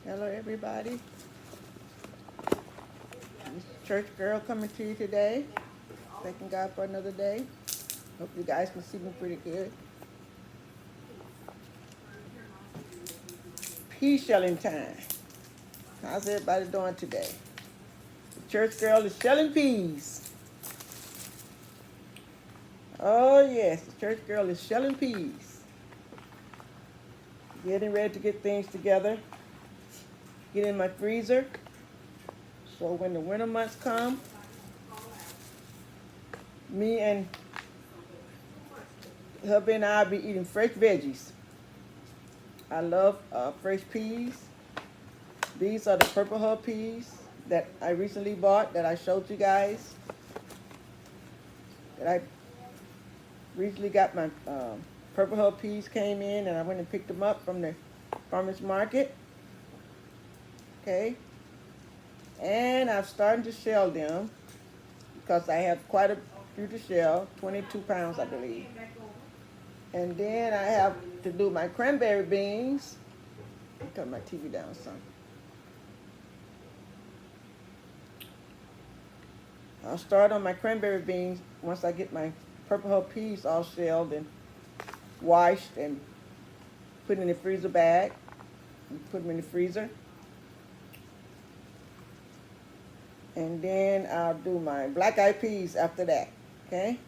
Hello, everybody. This is Church Girl coming to you today. Thanking God for another day. Hope you guys can see me pretty good. Pea shelling time. How's everybody doing today? The Church Girl is shelling peas. Oh, yes, the Church Girl is shelling peas. Getting ready to get things together. Get in my freezer. So when the winter months come, me and hubby and I will be eating fresh veggies. I love fresh peas. These are the purple hub peas that I recently bought that I showed you guys. That I recently got my purple hub peas came in and I went and picked them up from the farmer's market. Okay. And I've started to shell them because I have quite a few to shell, 22 pounds I believe. And then I have to do my cranberry beans. Turn my TV down some. I'll start on my cranberry beans once I get my purple hub peas all shelled and washed and put in the freezer bag. And put them in the freezer. And then I'll do my black eyed peas after that. Okay?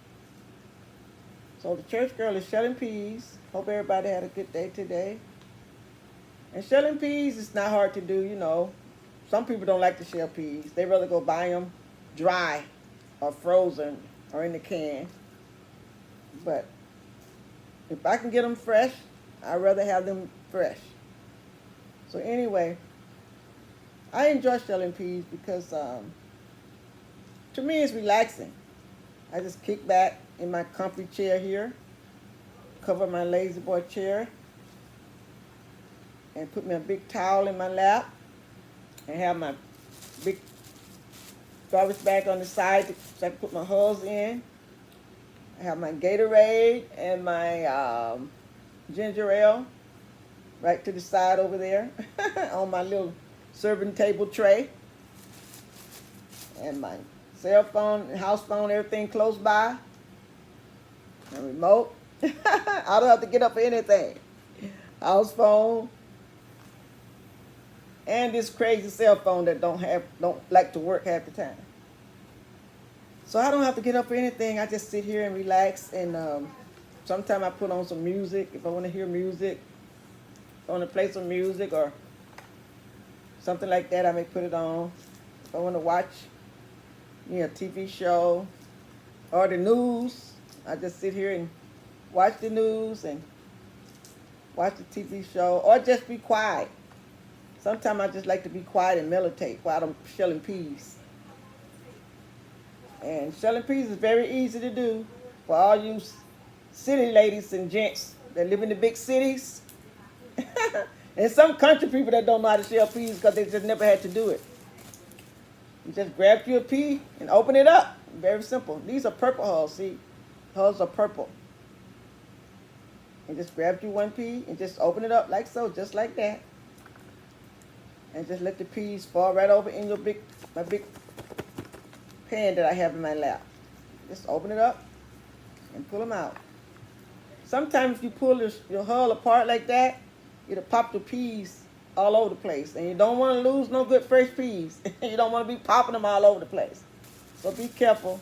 So the Church Girl is shelling peas. Hope everybody had a good day today. And shelling peas is not hard to do, you know. Some people don't like to shell peas. They rather go buy them dry or frozen or in the can. But if I can get them fresh, I'd rather have them fresh. So anyway, I enjoy shelling peas because to me it's relaxing. I just kick back in my comfy chair here, cover my lazy boy chair, and put me a big towel in my lap, and have my big garbage bag on the side so I can put my hose in. I have my Gatorade and my ginger ale right to the side over there on my little serving table tray. And my cell phone, house phone, everything close by. A remote. I don't have to get up for anything. House phone. And this crazy cell phone that don't like to work half the time. So I don't have to get up for anything. I just sit here and relax. And sometimes I put on some music if I want to hear music. If I want to play some music or something like that, I may put it on. If I want to watch a TV show or the news, I just sit here and watch the news and watch the TV show or just be quiet. Sometimes I just like to be quiet and meditate while I'm shelling peas. And shelling peas is very easy to do for all you city ladies and gents that live in the big cities. And some country people that don't know how to shell peas because they just never had to do it. You just grab you a pea and open it up. Very simple. These are purple hulls, see? Hulls are purple. And just grab you one pea and just open it up like so, just like that. And just let the peas fall right over in my big pan that I have in my lap. Just open it up and pull them out. Sometimes if you pull your hull apart like that, it'll pop the peas all over the place. And you don't want to lose no good fresh peas. You don't want to be popping them all over the place. So be careful.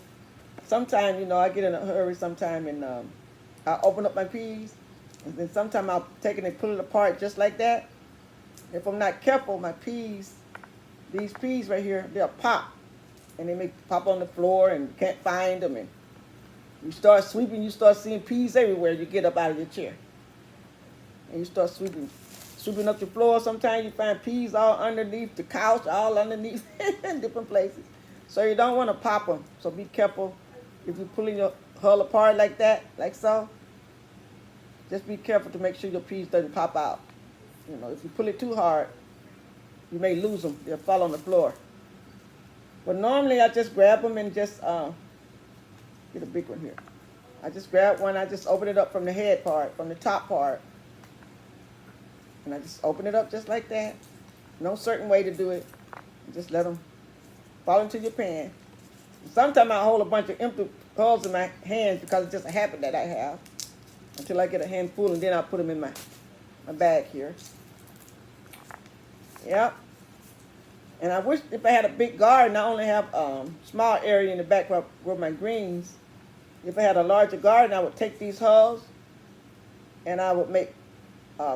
Sometimes, I get in a hurry sometime and I open up my peas. And then sometimes I'll take it and pull it apart just like that. If I'm not careful, my peas, these peas right here, they'll pop. And they may pop on the floor and you can't find them. And you start sweeping, you start seeing peas everywhere. You get up out of your chair. And you start sweeping up the floor. Sometimes you find peas all underneath the couch, all underneath in different places. So you don't want to pop them. So be careful if you're pulling your hull apart like that, like so. Just be careful to make sure your peas doesn't pop out. If you pull it too hard, you may lose them. They'll fall on the floor. But normally I just grab them and just get a big one here. I just grab one. I just open it up from the head part, from the top part. And I just open it up just like that. No certain way to do it. Just let them fall into your pan. Sometimes I hold a bunch of empty hulls in my hands because it's just a habit that I have until I get a handful, and then I'll put them in my bag here. Yep. And I wish if I had a big garden, I only have small area in the back where I grow my greens. If I had a larger garden, I would take these hulls and I would make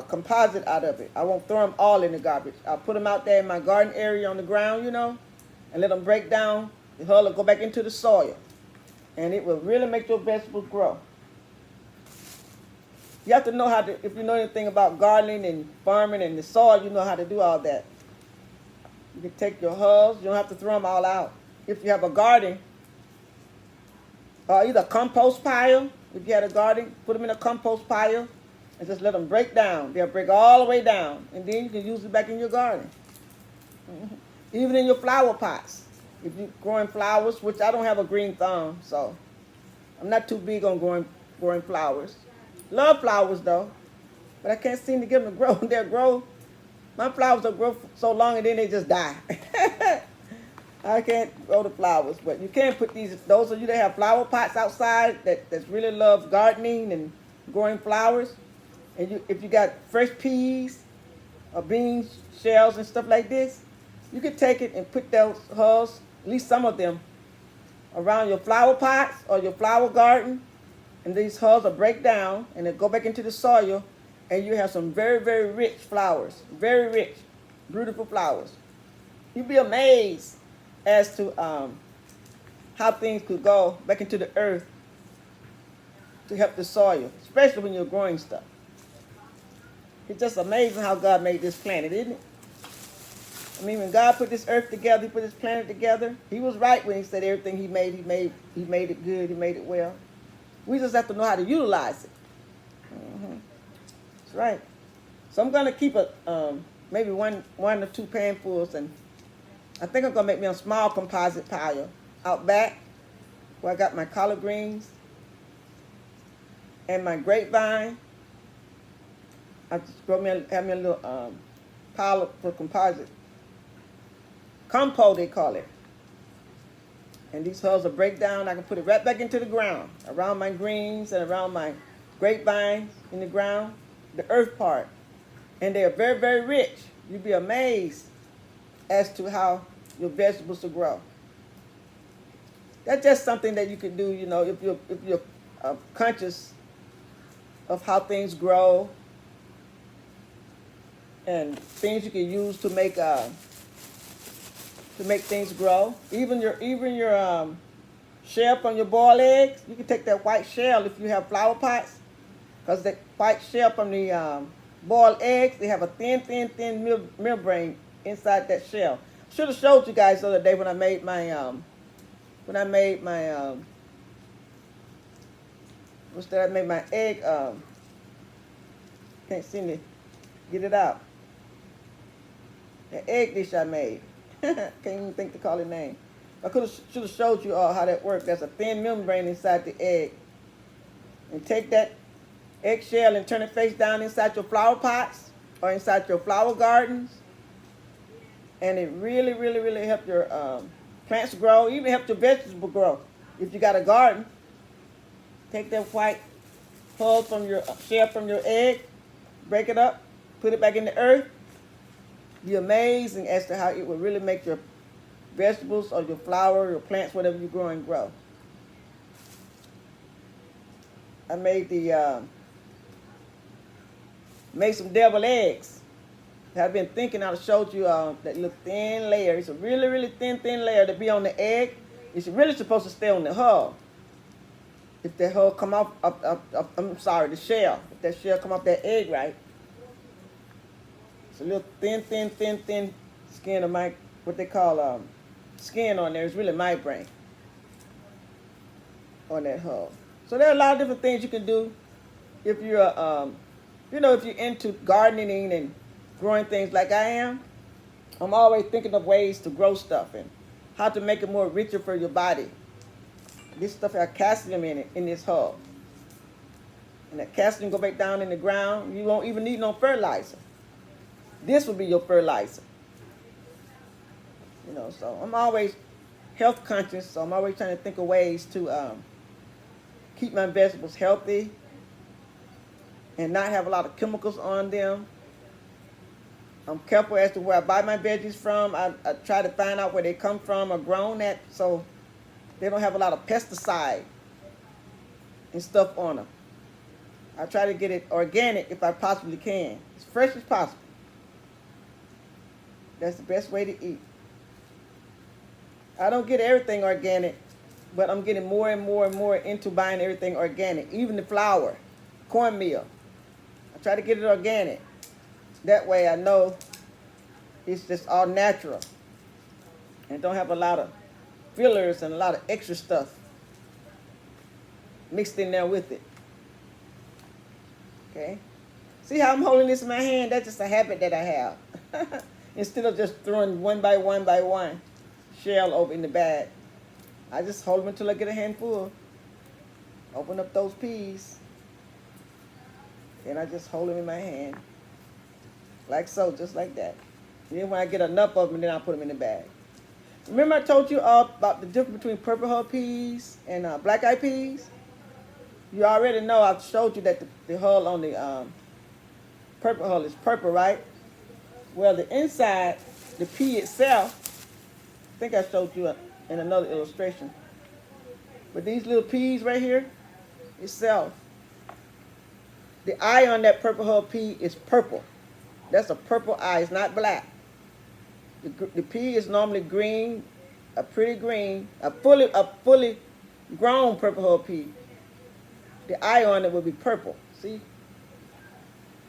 composite out of it. I won't throw them all in the garbage. I'll put them out there in my garden area on the ground, and let them break down. The hull will go back into the soil, and it will really make your vegetables grow. You have to know how to, if you know anything about gardening and farming and the soil, you know how to do all that. You can take your hulls. You don't have to throw them all out. If you have a garden, or either a compost pile, if you had a garden, put them in a compost pile and just let them break down. They'll break all the way down, and then you can use it back in your garden. Even in your flower pots. If you're growing flowers, which I don't have a green thumb, so I'm not too big on growing flowers. Love flowers, though, but I can't seem to get them to grow. They'll grow. My flowers will grow so long, and then they just die. I can't grow the flowers, but you can put those of you that have flower pots outside that really love gardening and growing flowers, and if you got fresh peas or beans, shells and stuff like this, you can take it and put those hulls, at least some of them, around your flower pots or your flower garden, and these hulls will break down and they'll go back into the soil, and you have some very, very rich flowers, very rich, beautiful flowers. You'd be amazed as to how things could go back into the earth to help the soil, especially when you're growing stuff. It's just amazing how God made this planet, isn't it? I mean, when God put this earth together, He put this planet together, He was right when He said everything He made it good, He made it well. We just have to know how to utilize it. That's right. So I'm going to keep maybe one or two panfuls, and I think I'm going to make me a small composite pile out back where I got my collard greens and my grapevine. I just have me a little pile for composite. Compost, they call it. And these hulls will break down. I can put it right back into the ground, around my greens and around my grapevines in the ground, the earth part. And they are very, very rich. You'd be amazed as to how your vegetables will grow. That's just something that you can do, if you're conscious of how things grow and things you can use to make things grow. Even your shell from your boiled eggs, you can take that white shell if you have flower pots, because the white shell from the boiled eggs, they have a thin membrane inside that shell. Should have showed you guys the other day when I made my I made my egg. Can't seem to get it out. The egg dish I made. Can't even think to call it name. I should have showed you all how that works. There's a thin membrane inside the egg. And take that eggshell and turn it face down inside your flower pots or inside your flower gardens. And it really, really, really helps your plants grow. Even helps your vegetables grow. If you got a garden, take that white hull from your shell from your egg, break it up, put it back in the earth. Be amazing as to how it will really make your vegetables or your flower, your plants, whatever you're growing, grow. I made some deviled eggs. I've been thinking I showed you that little thin layer. It's a really, really thin layer to be on the egg. It's really supposed to stay on the hull. If that hull come off, the shell. If that shell come off that egg right, it's a little thin skin of what they call skin on there. It's really membrane on that hull. So there are a lot of different things you can do if you're, if you're into gardening and growing things like I am. I'm always thinking of ways to grow stuff and how to make it more richer for your body. This stuff has calcium in it, in this hull. And that calcium go back down in the ground. You won't even need no fertilizer. This will be your fertilizer. You know, so I'm always health conscious, so I'm always trying to think of ways to keep my vegetables healthy and not have a lot of chemicals on them. I'm careful as to where I buy my veggies from. I try to find out where they come from or grown at, so they don't have a lot of pesticide and stuff on them. I try to get it organic if I possibly can, as fresh as possible. That's the best way to eat. I don't get everything organic, but I'm getting more and more and more into buying everything organic, even the flour, cornmeal. I try to get it organic. That way I know it's just all natural and don't have a lot of fillers and a lot of extra stuff mixed in there with it. Okay? See how I'm holding this in my hand? That's just a habit that I have. Instead of just throwing one by one shell over in the bag, I just hold them until I get a handful. Open up those peas. And I just hold them in my hand. Like so, just like that. And then when I get enough of them, then I put them in the bag. Remember I told you about the difference between purple hull peas and black-eyed peas? You already know I've showed you that the hull on the purple hull is purple, right? Well, the inside, the pea itself, I think I showed you in another illustration. But these little peas right here, itself, the eye on that purple hull pea is purple. That's a purple eye. It's not black. The pea is normally green, a pretty green, a fully grown purple hull pea. The eye on it will be purple. See?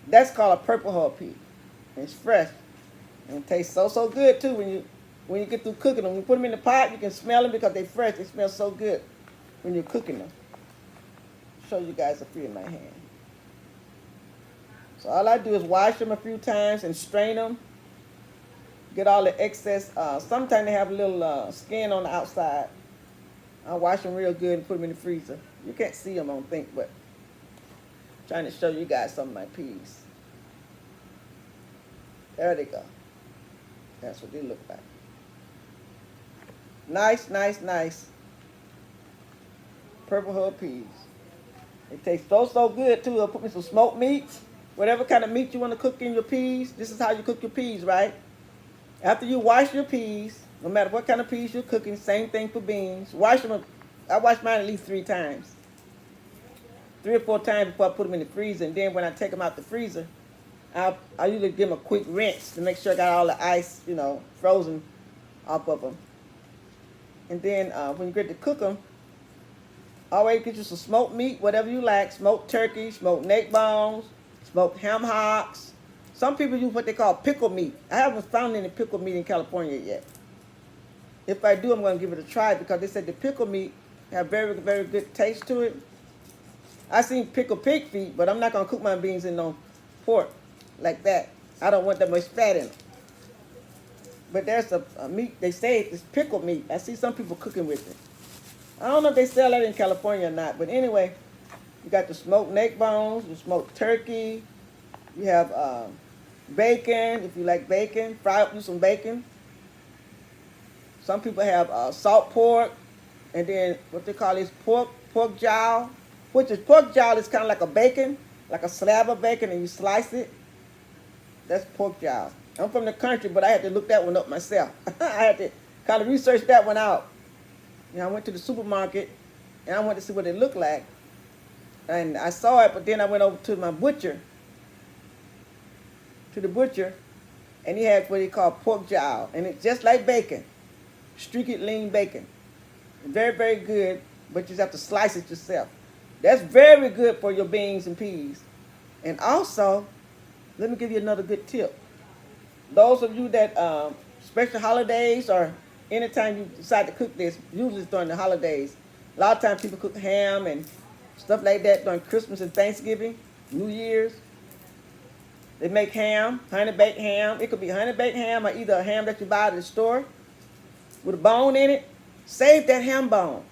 That's called a purple hull pea. And it's fresh. And it tastes so good too when you get through cooking them. When you put them in the pot, you can smell them because they're fresh. They smell so good when you're cooking them. I'll show you guys a few in my hand. So all I do is wash them a few times and strain them. Get all the excess. Sometimes they have a little skin on the outside. I wash them real good and put them in the freezer. You can't see them, I don't think, but I'm trying to show you guys some of my peas. There they go. That's what they look like. Nice, nice, nice purple hull peas. It tastes so good too. I'll put me some smoked meats. Whatever kind of meat you want to cook in your peas, this is how you cook your peas, right? After you wash your peas, no matter what kind of peas you're cooking, same thing for beans. Wash them. I wash mine at least 3 times. 3 or 4 times before I put them in the freezer. And then when I take them out the freezer, I usually give them a quick rinse to make sure I got all the ice, frozen off of them. And then when you get to cook them, always get you some smoked meat, whatever you like. Smoked turkey, smoked neck bones, smoked ham hocks. Some people use what they call pickle meat. I haven't found any pickle meat in California yet. If I do, I'm going to give it a try because they said the pickle meat have very, very good taste to it. I seen pickled pig feet, but I'm not going to cook my beans in no pork like that. I don't want that much fat in them. But there's a meat, they say it's pickled meat. I see some people cooking with it. I don't know if they sell that in California or not, but anyway, you got the smoked neck bones, the smoked turkey. You have bacon, if you like bacon. Fry up you some bacon. Some people have salt pork, and then what they call is pork jowl, which is pork jowl is kind of like a bacon, like a slab of bacon, and you slice it. That's pork jowl. I'm from the country, but I had to look that one up myself. I had to kind of research that one out. I went to the supermarket, and I went to see what it looked like. And I saw it, but then I went over to my butcher, and he had what he called pork jowl. And it's just like bacon, streaked lean bacon. Very, very good, but you just have to slice it yourself. That's very good for your beans and peas. And also, let me give you another good tip. Those of you that, special holidays or anytime you decide to cook this, usually it's during the holidays. A lot of times people cook ham and stuff like that during Christmas and Thanksgiving, New Year's. They make ham, honey baked ham. It could be honey baked ham or either a ham that you buy at the store with a bone in it. Save that ham bone.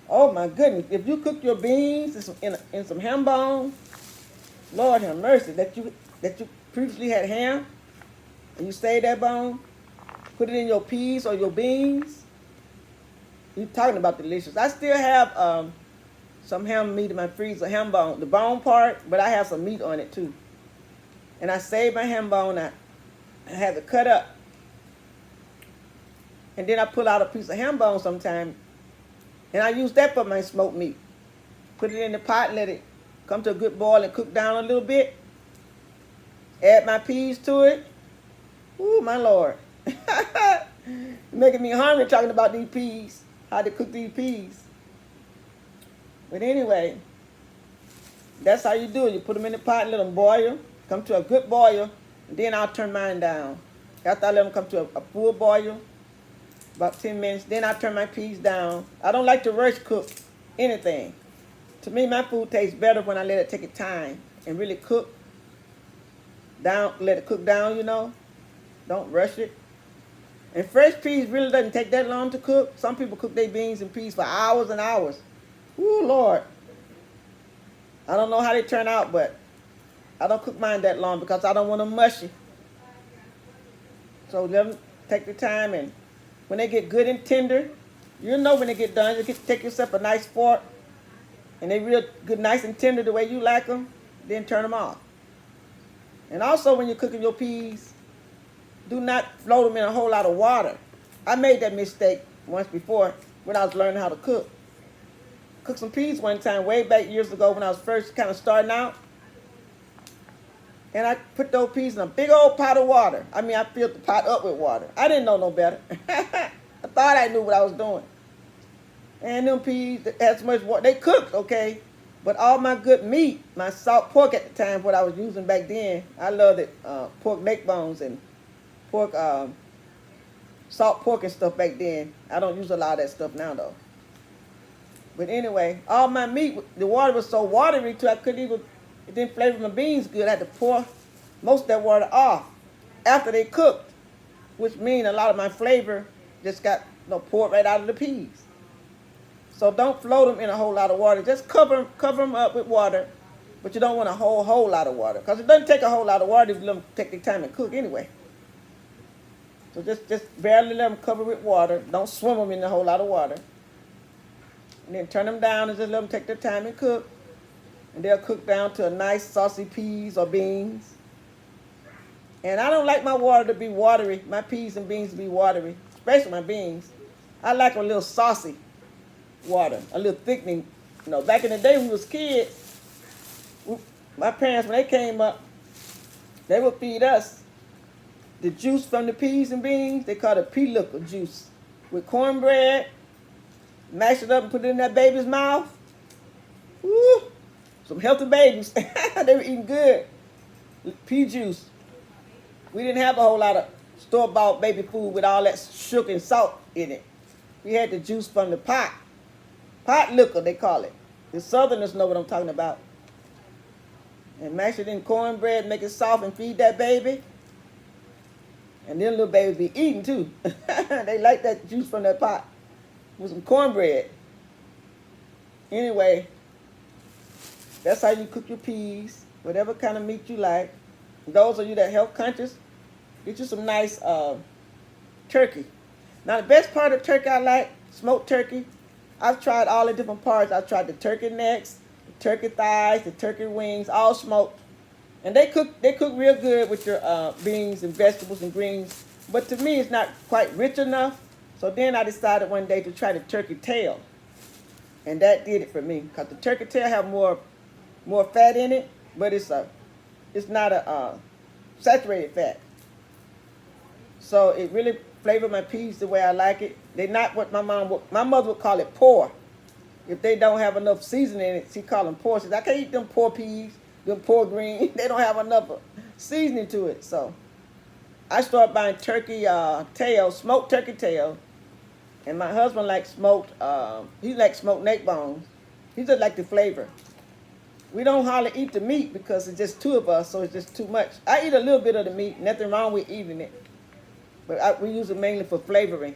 Oh my goodness! If you cook your beans in some ham bone, Lord have mercy, that you previously had ham, and you save that bone, put it in your peas or your beans. You're talking about delicious. I still have some ham meat in my freezer, ham bone, the bone part, but I have some meat on it too. And I save my ham bone. I have it cut up. And then I pull out a piece of ham bone sometime. And I use that for my smoked meat. Put it in the pot and let it come to a good boil and cook down a little bit. Add my peas to it. Ooh, my Lord. Making me hungry talking about these peas. How to cook these peas. But anyway, that's how you do it. You put them in the pot and let them boil. Come to a good boil. And then I'll turn mine down. After I let them come to a full boil, about 10 minutes, then I turn my peas down. I don't like to rush cook anything. To me, my food tastes better when I let it take its time and really cook down, let it cook down, you know. Don't rush it. And fresh peas really doesn't take that long to cook. Some people cook their beans and peas for hours and hours. Ooh, Lord. I don't know how they turn out, but I don't cook mine that long because I don't want them mushy. So let them take the time, and when they get good and tender, you'll know when they get done. You take yourself a nice fork, and they real good, nice and tender the way you like them, then turn them off. And also when you're cooking your peas, do not float them in a whole lot of water. I made that mistake once before when I was learning how to cook. Cooked some peas one time way back years ago when I was first kind of starting out. And I put those peas in a big old pot of water. I mean, I filled the pot up with water. I didn't know no better. I thought I knew what I was doing. And them peas had so much water. They cooked, okay? But all my good meat, my salt pork at the time, what I was using back then, I loved it. Pork neck bones and pork, salt pork and stuff back then. I don't use a lot of that stuff now, though. But anyway, all my meat, the water was so watery, too, I couldn't even... It didn't flavor my beans good. I had to pour most of that water off after they cooked, which means a lot of my flavor just got poured right out of the peas. So don't float them in a whole lot of water. Just cover them up with water, but you don't want a whole lot of water because it doesn't take a whole lot of water if you let them take their time and cook anyway. So just barely let them cover with water. Don't swim them in a whole lot of water. And then turn them down and just let them take their time and cook. And they'll cook down to a nice saucy peas or beans. And I don't like my water to be watery, my peas and beans to be watery, especially my beans. I like a little saucy water, a little thickening. You know, back in the day when we was kids, my parents, when they came up, they would feed us the juice from the peas and beans. They called it pea-licker juice with cornbread, mash it up and put it in that baby's mouth. Woo! Some healthy babies. They were eating good. Pea juice. We didn't have a whole lot of store-bought baby food with all that sugar and salt in it. We had the juice from the pot. Pot liquor, they call it. The Southerners know what I'm talking about. And mash it in cornbread, make it soft, and feed that baby. And then little babies be eating, too. They like that juice from that pot with some cornbread. Anyway, that's how you cook your peas, whatever kind of meat you like. Those of you that health conscious, get you some nice turkey. Now, the best part of turkey I like, smoked turkey. I've tried all the different parts. I've tried the turkey necks, the turkey thighs, the turkey wings, all smoked. And they cook real good with your beans and vegetables and greens. But to me, it's not quite rich enough. So then I decided one day to try the turkey tail. And that did it for me. Because the turkey tail have more fat in it, but it's not a saturated fat. So it really flavored my peas the way I like it. They're not what my mother would call it poor. If they don't have enough seasoning in it, she call them poor. She says, I can't eat them poor peas, them poor greens. They don't have enough seasoning to it. So I started buying turkey tail, smoked turkey tail. And my husband likes smoked, he likes smoked neck bones. He just like the flavor. We don't hardly eat the meat because it's just two of us, so it's just too much. I eat a little bit of the meat, nothing wrong with eating it. But we use it mainly for flavoring.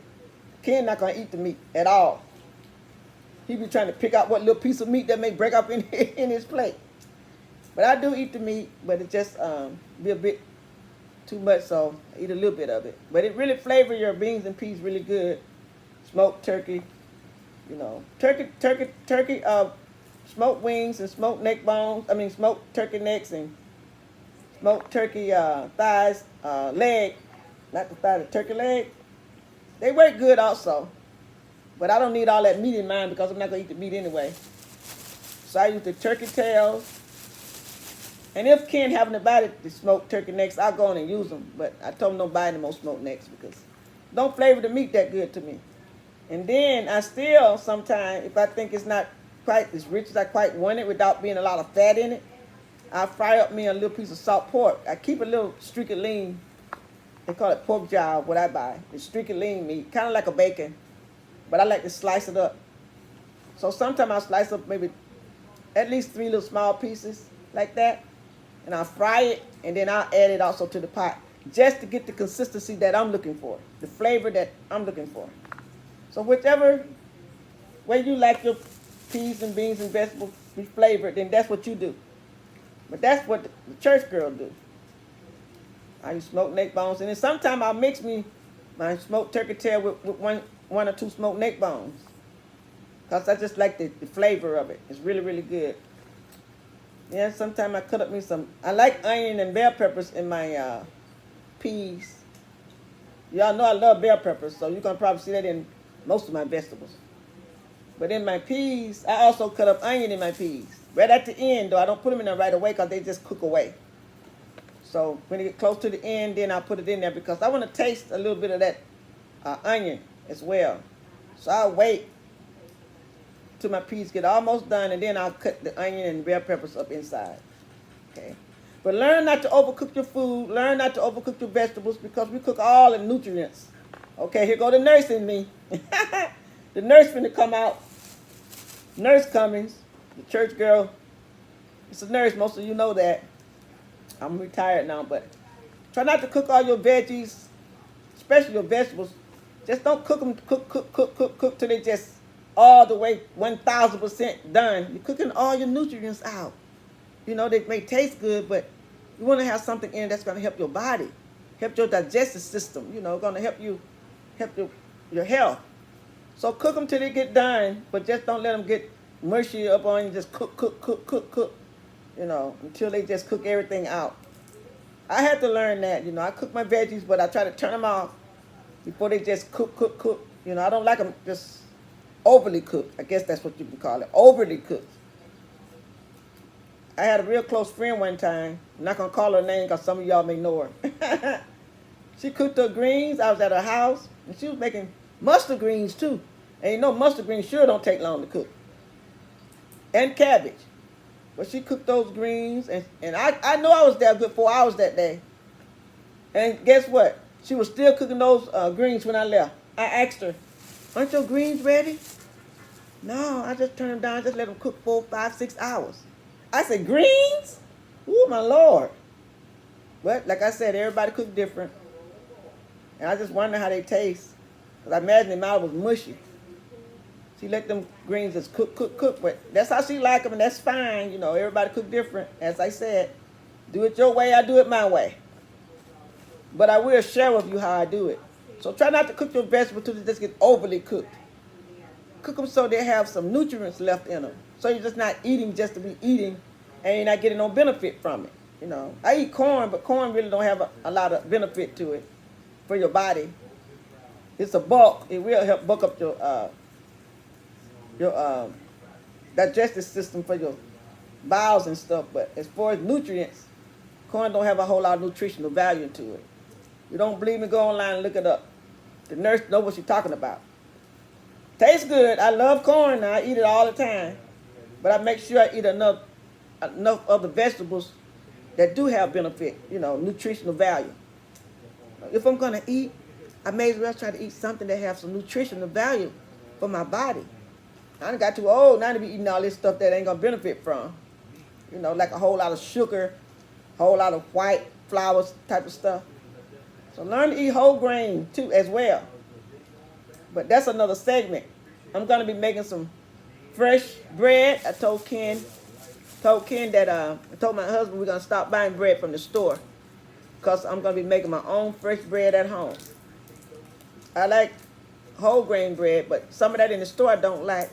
Ken not going to eat the meat at all. He be trying to pick out what little piece of meat that may break up in his plate. But I do eat the meat, but it just be a bit too much, so I eat a little bit of it. But it really flavors your beans and peas really good. Smoked turkey, you know, turkey, smoked wings and smoked neck bones. I mean, smoked turkey necks and smoked turkey thighs, leg, not the thigh, the turkey leg. They work good also. But I don't need all that meat in mine because I'm not going to eat the meat anyway. So I use the turkey tails. And if Ken happen to buy the smoked turkey necks, I'll go on and use them. But I told him don't buy any more smoked necks because don't flavor the meat that good to me. And then I still sometimes, if I think it's not quite as rich as I quite want it without being a lot of fat in it, I fry up me a little piece of salt pork. I keep a little streaky lean. They call it pork jowl, what I buy. It's streaky lean meat, kind of like a bacon. But I like to slice it up. So sometimes I'll slice up maybe at least 3 little small pieces like that. And I'll fry it, and then I'll add it also to the pot just to get the consistency that I'm looking for, the flavor that I'm looking for. So whichever way you like your peas and beans and vegetables be flavored, then that's what you do. But that's what the church girl do. I use smoked neck bones, and then sometimes I'll mix my smoked turkey tail with one or two smoked neck bones. Because I just like the flavor of it. It's really, really good. Yeah, sometimes I cut up me some. I like onion and bell peppers in my peas. Y'all know I love bell peppers, so you're going to probably see that in most of my vegetables. But in my peas, I also cut up onion in my peas. Right at the end, though, I don't put them in there right away because they just cook away. So when they get close to the end, then I'll put it in there because I want to taste a little bit of that onion as well. So I'll wait till my peas get almost done, and then I'll cut the onion and bell peppers up inside. Okay. But learn not to overcook your food. Learn not to overcook your vegetables because we cook all the nutrients. Okay, here go the nurse in me. The nurse finna come out. Nurse Cummins, the church girl. It's a nurse, most of you know that. I'm retired now, but try not to cook all your veggies, especially your vegetables. Just don't cook them, cook till they just all the way 1,000% done. You're cooking all your nutrients out. You know, they may taste good, but you want to have something in that's going to help your body, help your digestive system, you know, going to help your health. So cook them till they get done, but just don't let them get mushy up on you. Just cook, you know, until they just cook everything out. I had to learn that, you know. I cook my veggies, but I try to turn them off before they just cook. You know, I don't like them just overly cooked. I guess that's what you can call it, overly cooked. I had a real close friend one time. I'm not going to call her name because some of y'all may know her. She cooked her greens. I was at her house, and she was making mustard greens, too. And you know mustard greens sure don't take long to cook. And cabbage. But she cooked those greens, and I know I was there a good 4 hours that day. And guess what? She was still cooking those greens when I left. I asked her, aren't your greens ready? No, I just turned them down, just let them cook 4, 5, 6 hours. I said, greens? Ooh, my Lord. But like I said, everybody cook different. And I just wonder how they taste. Because I imagine the mouth was mushy. She let them greens just cook. But that's how she like them, and that's fine. You know, everybody cook different. As I said, do it your way, I do it my way. But I will share with you how I do it. So try not to cook your vegetables till they just get overly cooked. Cook them so they have some nutrients left in them. So you're just not eating just to be eating, and you're not getting no benefit from it. You know, I eat corn, but corn really don't have a lot of benefit to it for your body. It's a bulk. It will help bulk up your digestive system for your bowels and stuff. But as far as nutrients, corn don't have a whole lot of nutritional value to it. You don't believe me? Go online and look it up. The nurse knows what she's talking about. Tastes good. I love corn now. I eat it all the time. But I make sure I eat enough of the vegetables that do have benefit, you know, nutritional value. If I'm going to eat, I may as well try to eat something that has some nutritional value for my body. I done got too old now to be eating all this stuff that ain't going to benefit from. You know, like a whole lot of sugar, a whole lot of white flour type of stuff. So learn to eat whole grain too as well. But that's another segment. I'm going to be making some fresh bread. I told Ken that I told my husband we're going to stop buying bread from the store. because I'm going to be making my own fresh bread at home. I like whole grain bread, but some of that in the store I don't like.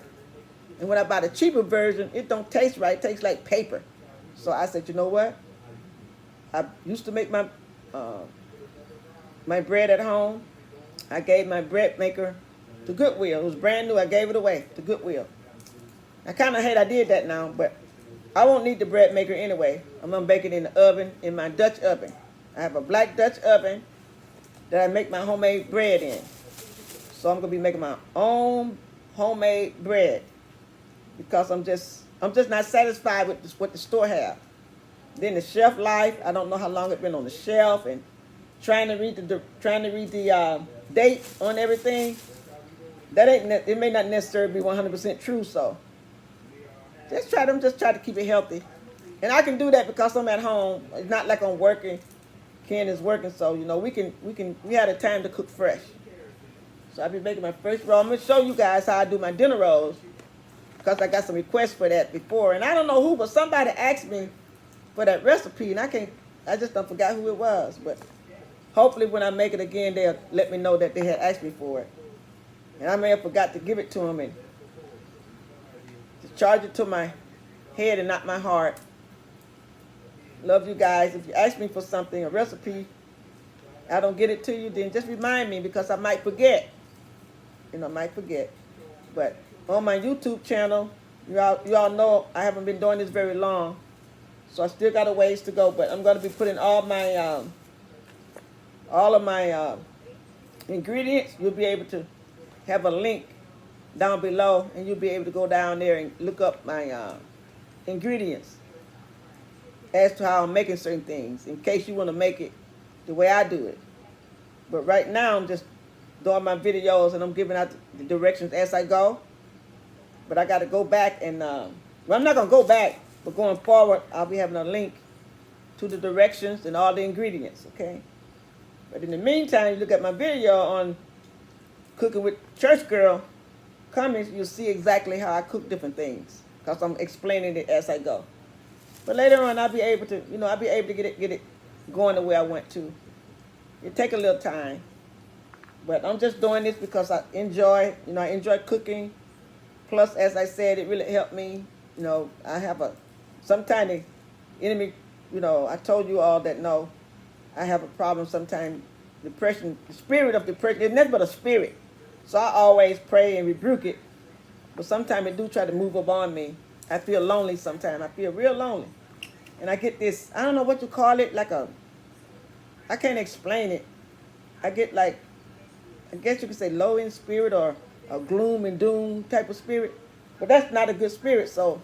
And when I buy the cheaper version, it don't taste right. It tastes like paper. So I said, you know what? I used to make my bread at home. I gave my bread maker to Goodwill. It was brand new. I gave it away to Goodwill. I kind of hate I did that now, but I won't need the bread maker anyway. I'm going to bake it in the oven, in my Dutch oven. I have a black Dutch oven that I make my homemade bread in. So I'm going to be making my own homemade bread because I'm just not satisfied with what the store have. Then the shelf life, I don't know how long it's been on the shelf, and trying to read the date on everything. It may not necessarily be 100% true. So just try to keep it healthy, and I can do that because I'm at home. It's not like I'm working. Ken is working, so we had a time to cook fresh. So I'll be making my first roll. I'm gonna show you guys how I do my dinner rolls because I got some requests for that before, and I don't know who, but somebody asked me for that recipe, and I just don't forgot who it was. But hopefully when I make it again, they'll let me know that they had asked me for it. And I may have forgot to give it to them and to charge it to my head and not my heart. Love you guys. If you ask me for something, a recipe, I don't get it to you, then just remind me because I might forget. I might forget. But on my YouTube channel, you all know I haven't been doing this very long. So I still got a ways to go, but I'm going to be putting all of my ingredients. You'll be able to have a link down below, and you'll be able to go down there and look up my ingredients as to how I'm making certain things, in case you want to make it the way I do it. But right now, I'm just doing my videos, and I'm giving out the directions as I go. But I got to go back and, well, I'm not going to go back. But going forward, I'll be having a link to the directions and all the ingredients, okay? But in the meantime, you look at my video on cooking with ChurchGirl Cummins, you'll see exactly how I cook different things because I'm explaining it as I go. But later on, I'll be able to, get it going the way I want to. It take a little time, but I'm just doing this because I enjoy cooking. Plus, as I said, it really helped me. I have sometimes the enemy, I told you all that I have a problem sometimes, depression, the spirit of depression, it's nothing but a spirit. So I always pray and rebuke it, but sometimes it do try to move up on me. I feel lonely sometimes. I feel real lonely. And I get this, I don't know what you call it, I can't explain it. I get I guess you could say low in spirit or a gloom and doom type of spirit. But that's not a good spirit, so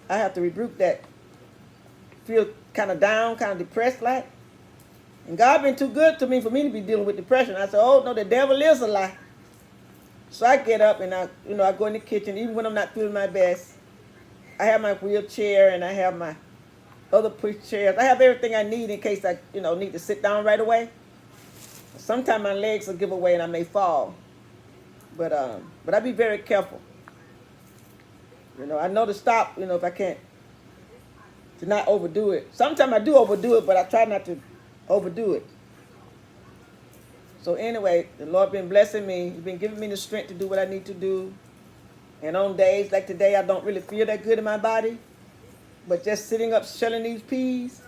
I have to rebuke that. Feel kind of down, kind of depressed like. And God been too good to me for me to be dealing with depression. I said, oh no, the devil is a lie. So I get up and I go in the kitchen, even when I'm not feeling my best. I have my wheelchair and I have my other push chairs. I have everything I need in case I need to sit down right away. Sometimes my legs will give away and I may fall. But I be very careful. I know to stop, if I can't, to not overdo it. Sometimes I do overdo it, but I try not to overdo it. So anyway, the Lord been blessing me. He's been giving me the strength to do what I need to do. And on days like today, I don't really feel that good in my body. But just sitting up shelling these peas,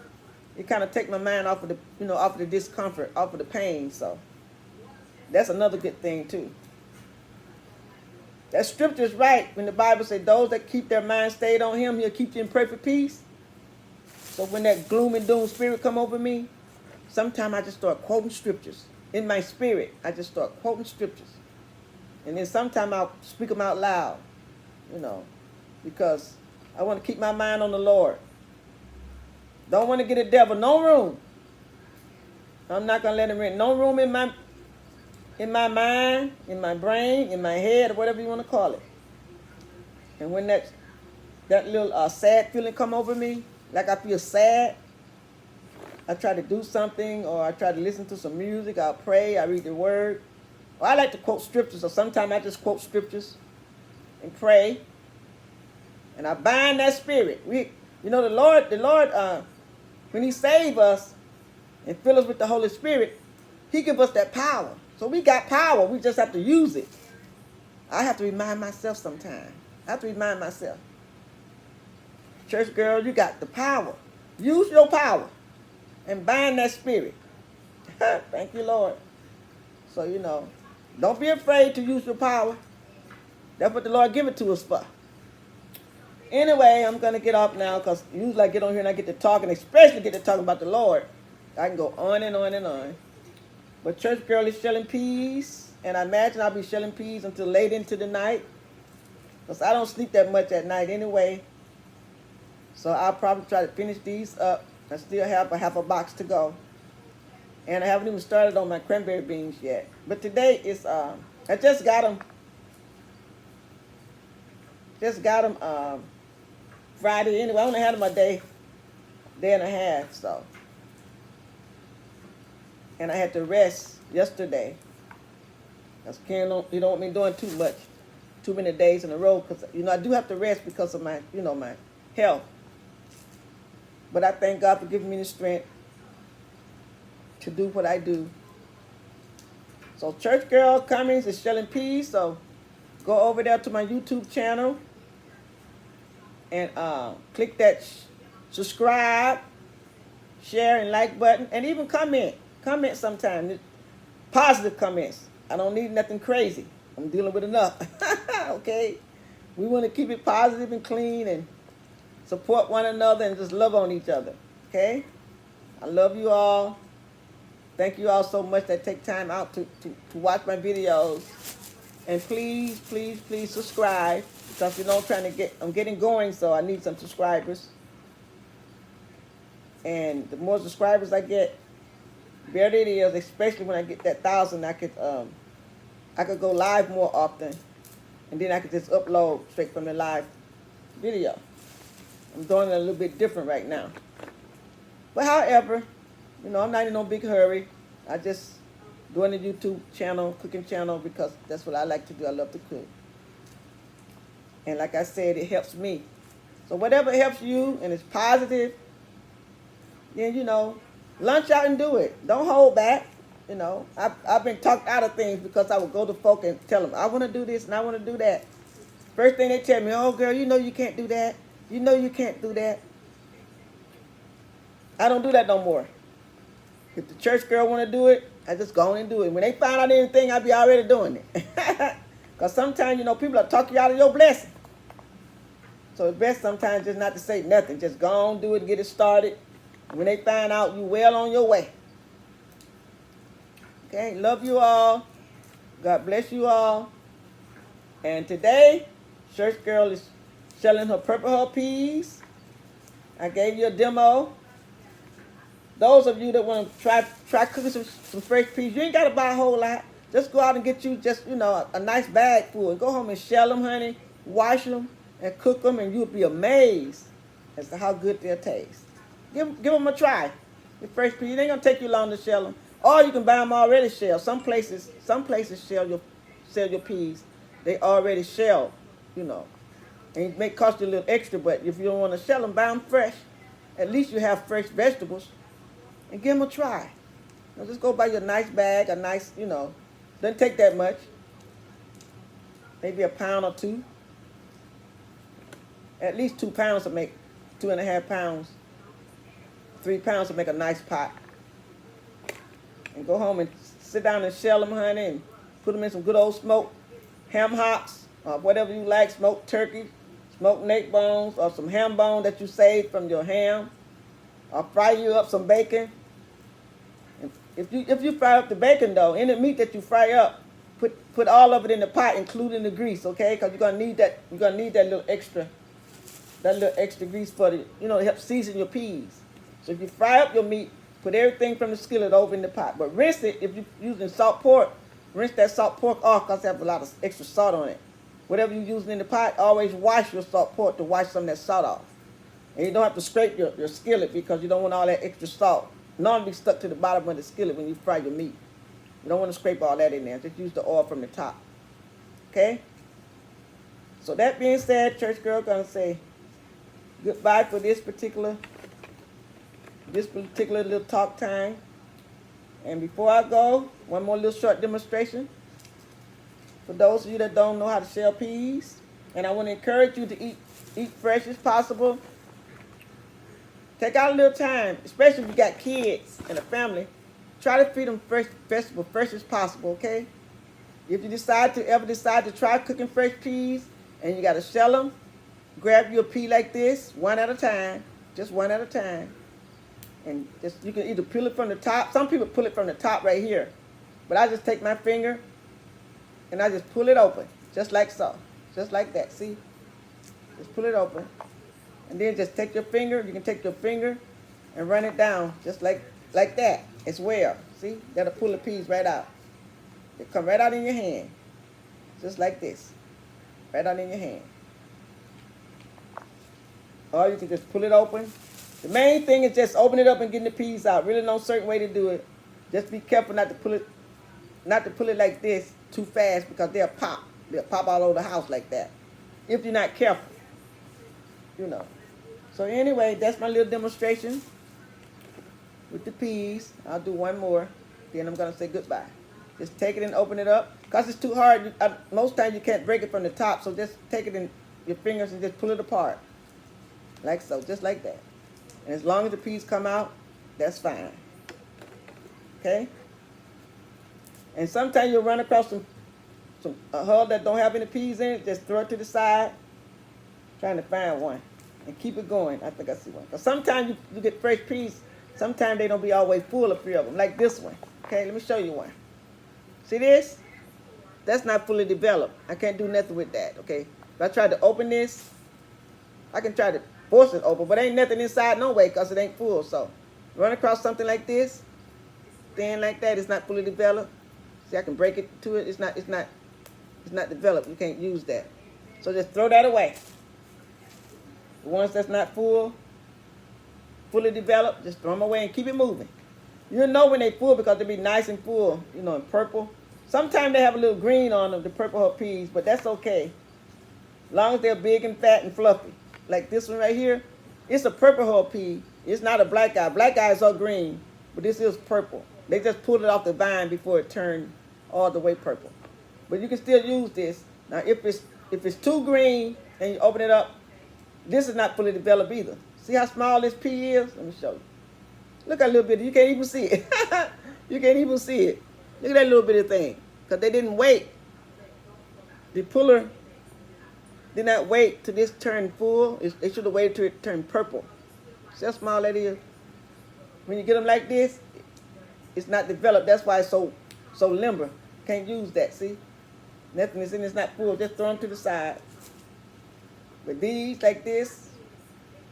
it kind of take my mind off of the discomfort, off of the pain. So that's another good thing too. That scripture's right when the Bible says those that keep their mind stayed on him, he'll keep you in perfect peace. So when that gloom and doom spirit come over me, sometimes I just start quoting scriptures. In my spirit, I just start quoting scriptures. And then sometimes I'll speak them out loud, because I want to keep my mind on the Lord. Don't want to get the devil no room. I'm not going to let him in. No room in my mind, in my brain, in my head, or whatever you want to call it. And when that little sad feeling come over me, like I feel sad, I try to do something, or I try to listen to some music, I'll pray, I read the word. Or I like to quote scriptures, or sometimes I just quote scriptures and pray. And I bind that spirit. The Lord, when he saved us, and fill us with the Holy Spirit, he give us that power. So we got power. We just have to use it. I have to remind myself sometimes. I have to remind myself. Church girl, you got the power. Use your power and bind that spirit. Thank you, Lord. So, don't be afraid to use your power. That's what the Lord give it to us for. Anyway, I'm going to get off now because usually I get on here and I get to talking, especially get to talking about the Lord. I can go on and on and on. But Church Girl is shelling peas, and I imagine I'll be shelling peas until late into the night because I don't sleep that much at night anyway. So I'll probably try to finish these up. I still have a half a box to go. And I haven't even started on my cranberry beans yet. But today is, I just got them. Friday anyway. I only had them a day and a half, so. And I had to rest yesterday. Because Ken don't want me doing too many days in a row. Because, I do have to rest because of my, my health. But I thank God for giving me the strength to do what I do. So ChurchGirl Cummins is shelling peas. So go over there to my YouTube channel and click that subscribe, share, and like button. And even comment. Comment sometimes. Positive comments. I don't need nothing crazy. I'm dealing with enough. Okay? We want to keep it positive and clean and support one another and just love on each other. Okay? I love you all. Thank you all so much that take time out to watch my videos. And please, please, please subscribe. Because I'm getting going, so I need some subscribers. And the more subscribers I get, better it is, especially when I get that 1,000, I could go live more often. And then I could just upload straight from the live video. I'm doing it a little bit different right now. But however, I'm not in no big hurry. I just doing a YouTube channel, cooking channel, because that's what I like to do. I love to cook. And like I said, it helps me. So whatever helps you and it's positive, then, lunch out and do it. Don't hold back. I've been talked out of things because I would go to folk and tell them, I want to do this and I want to do that. First thing they tell me, oh, girl, you can't do that. You can't do that. I don't do that no more. If the church girl want to do it, I just go on and do it. When they find out anything, I be already doing it. Because sometimes, people will talk you out of your blessing. So it's best sometimes just not to say nothing. Just go on, do it, get it started. When they find out, you well on your way. Okay, love you all. God bless you all. And today, Church Girl is selling her Purple Heart peas. I gave you a demo. Those of you that want to try cooking some fresh peas, you ain't got to buy a whole lot. Just go out and get you just, a nice bag full. And go home and shell them, honey. Wash them and cook them, and you'll be amazed as to how good they'll taste. Give them a try. The fresh peas, it ain't going to take you long to shell them. Or you can buy them already shelled. Some places sell your peas. They already shelled, And it may cost you a little extra, but if you don't want to shell them, buy them fresh. At least you have fresh vegetables. And give them a try. Just go buy your nice bag, a nice, doesn't take that much. Maybe a pound or two. At least 2 pounds to make 2.5 pounds. 3 pounds to make a nice pot. And go home and sit down and shell them, honey, and put them in some good old smoked ham hocks, or whatever you like, smoked turkey, smoked neck bones, or some ham bone that you saved from your ham. Or fry you up some bacon. If you fry up the bacon though, any meat that you fry up, put all of it in the pot, including the grease, okay? Because you're gonna need that. You're gonna need that little extra grease for the, to help season your peas. So if you fry up your meat, put everything from the skillet over in the pot. But rinse it. If you're using salt pork, rinse that salt pork off because it has a lot of extra salt on it. Whatever you're using in the pot, always wash your salt pork to wash some of that salt off. And you don't have to scrape your skillet because you don't want all that extra salt normally stuck to the bottom of the skillet when you fry your meat. You don't want to scrape all that in there. Just use the oil from the top. Okay? So that being said, Church Girl gonna say goodbye for this particular little talk time. And before I go, one more little short demonstration for those of you that don't know how to shell peas. And I want to encourage you to eat fresh as possible. Take out a little time, especially if you got kids and a family. Try to feed them fresh vegetables, fresh as possible, okay? If you ever decide to try cooking fresh peas and you got to shell them, grab your pea like this, one at a time, just one at a time. And just you can either peel it from the top. Some people pull it from the top right here. But I just take my finger and I just pull it open, just like so. Just like that, see? Just pull it open. And then just take your finger, you can take your finger and run it down just like that as well. See? That'll pull the peas right out. They come right out in your hand. Just like this. Right out in your hand. Or you can just pull it open. The main thing is just open it up and getting the peas out. Really no certain way to do it. Just be careful not to pull it like this too fast because they'll pop. They'll pop all over the house like that. If you're not careful. You know. So anyway, that's my little demonstration with the peas. I'll do one more. Then I'm going to say goodbye. Just take it and open it up. Because it's too hard. Most times you can't break it from the top. So just take it in your fingers and just pull it apart. Like so. Just like that. And as long as the peas come out, that's fine. Okay? And sometimes you'll run across a hull that don't have any peas in it. Just throw it to the side. Trying to find one. And keep it going. I think I see one. Because sometimes you get fresh peas. Sometimes they don't be always full of 3 of them. Like this one. Okay, let me show you one. See this? That's not fully developed. I can't do nothing with that. Okay? If I try to open this, I can try to force it open. But ain't nothing inside no way because it ain't full. So run across something like this. Thin like that. It's not fully developed. See, I can break it to it. It's not developed. You can't use that. So just throw that away. The ones that's not fully developed, just throw them away and keep it moving. You'll know when they're full because they'll be nice and full, you know, and purple. Sometimes they have a little green on them, the purple hull peas, but that's okay. As long as they're big and fat and fluffy. Like this one right here, it's a purple hull pea. It's not a black eye. Black eyes are green, but this is purple. They just pulled it off the vine before it turned all the way purple. But you can still use this. Now, if it's too green and you open it up, this is not fully developed either. See how small this pea is? Let me show you. Look at a little bit. You can't even see it. You can't even see it. Look at that little bitty thing. Because they didn't wait. The puller did not wait till this turned full. They should have waited till it turned purple. See how small that is? When you get them like this, it's not developed. That's why it's so limber. Can't use that, see? Nothing is in it's not full. Just throw them to the side. But these, like this,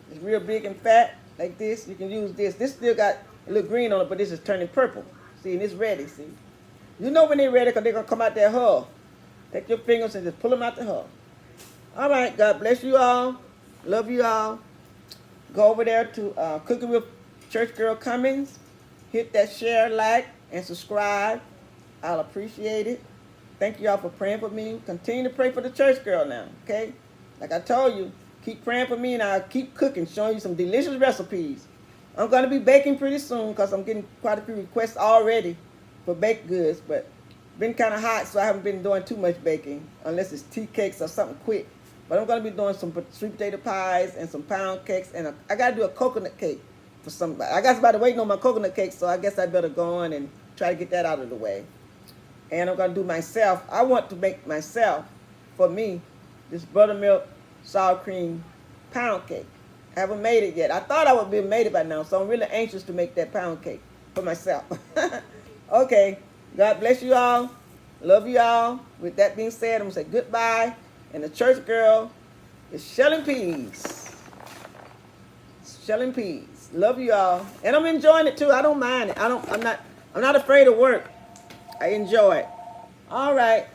it's real big and fat, like this. You can use this. This still got a little green on it, but this is turning purple. See, and it's ready, see? You know when they're ready because they're going to come out that hull. Take your fingers and just pull them out the hull. All right, God bless you all. Love you all. Go over there to Cooking with ChurchGirl Cummins. Hit that share, like, and subscribe. I'll appreciate it. Thank you all for praying for me. Continue to pray for the church girl now, okay? Like I told you, keep praying for me and I'll keep cooking, showing you some delicious recipes. I'm going to be baking pretty soon because I'm getting quite a few requests already for baked goods, but been kind of hot, so I haven't been doing too much baking unless it's tea cakes or something quick. But I'm going to be doing some sweet potato pies and some pound cakes, and I got to do a coconut cake for somebody. I got somebody waiting on my coconut cake, so I guess I better go on and try to get that out of the way. And I'm going to do myself. I want to make myself, for me, this buttermilk sour cream pound cake. I haven't made it yet. I thought I would be made it by now, so I'm really anxious to make that pound cake for myself. Okay. God bless you all. Love you all. With that being said, I'm going to say goodbye. And the church girl is shelling peas. Shelling peas. Love you all. And I'm enjoying it too. I don't mind it. I'm not afraid of work. I enjoy it. All right.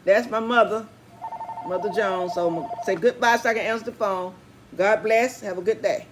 That's my mother, Mother Jones. So I'm going to say goodbye so I can answer the phone. God bless. Have a good day.